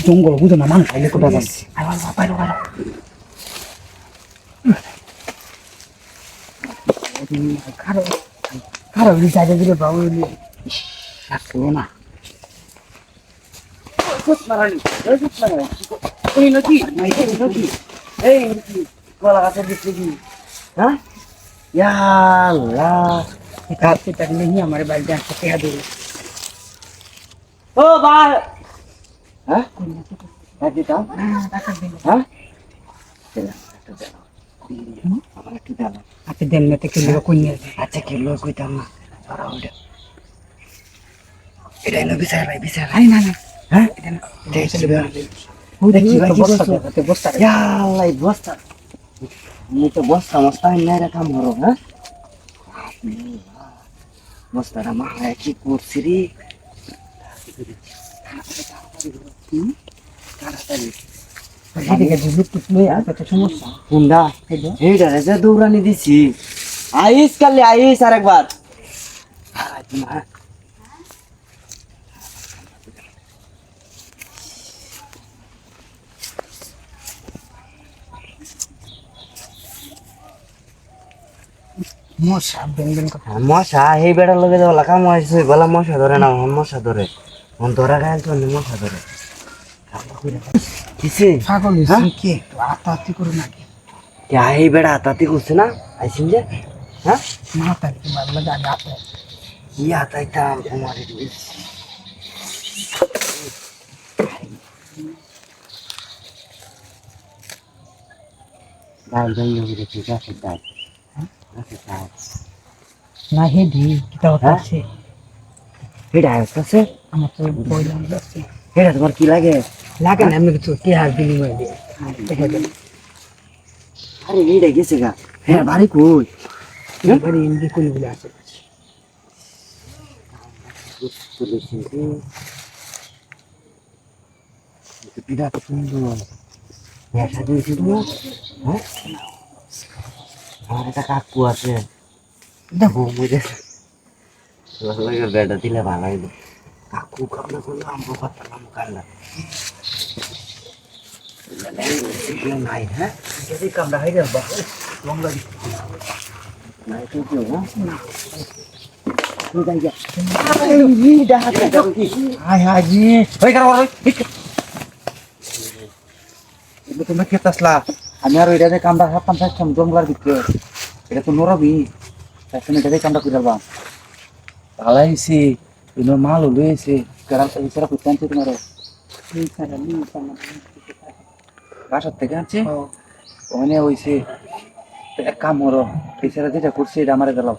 জঙ্গল বুঝো না মানুষ খাইলে কোথায় যাবে বাইরে বাইরে খারাপ খারাপ জায়গা দিলে বাবু আসলো না কলা গাছের দিচ্ছে কি হ্যাঁ আমার বাড়িতে একটা পেয়া দেবে ও বা হ্যাঁ দিতাম হ্যাঁ আমার একটু দেন আচ্ছা দেন না কিলো কইনি আচ্ছা কিলো কইতাম না এটা এলো বিচার ভাই বিচার আরে না না হ্যাঁ এটা না দেখি ভাই বস্তা ইয়ালাই বস্তা আমি তো বস্তা মস্তা নাই রাখা মরো হ্যাঁ বস্তাটা মা কি করছি রে দৌড়ানি দিছি আইস কালে আইস আর একবার মশা এই বেড়ার লগে যাওয়া কাম হয়েছে বলা মশা ধরে না মশা ধরে ধরা গায়ে তো মশা ধরে কিসে ছাগল কে আতাতি করে নাকি এই বেড়া আতাতি করছে না আইসিন যে হ্যাঁ মাথা কি মারলে জানি আতা কি আতাইতা তোমার ডাল যাই হবে ঠিক আছে ডাল না হে দি কিটা হচ্ছে এটা আছে আমার তো বই লাগছে এটা তোমার কি লাগে লাগে না এমনি কিছু কি হার বিনিময় দিয়ে আরে এইটা গেছে গা হ্যাঁ বাড়ি কই বাড়ি এমনি কোন বলে আছে বিরাট সুন্দর ব্যবসা দিয়েছি তুমি হ্যাঁ আমার একটা কাকু আছে দেখো বুঝে বেটা দিলে ভালো হইলো কাকু কামনা করলো আমবো পাতালাম কান্না নাই হ্যাঁ যদি কামড়া হয়ে যাবে লঙ্গা নাই তো কেউ না তুমি খেতে আসলা আমি আর ওইটা কামড়া খাতাম থাকতাম জঙ্গলার ভিতরে এটা তো নরবি এটাতে কামড়া করে যাবা ভালাইছি মাল লইছে ইসারা করতে আনছে তোমার বাসার থেকে আনছে ওখানে হইছে এক কাম করো ইসারা যেটা করছে এটা আমারে দিলাও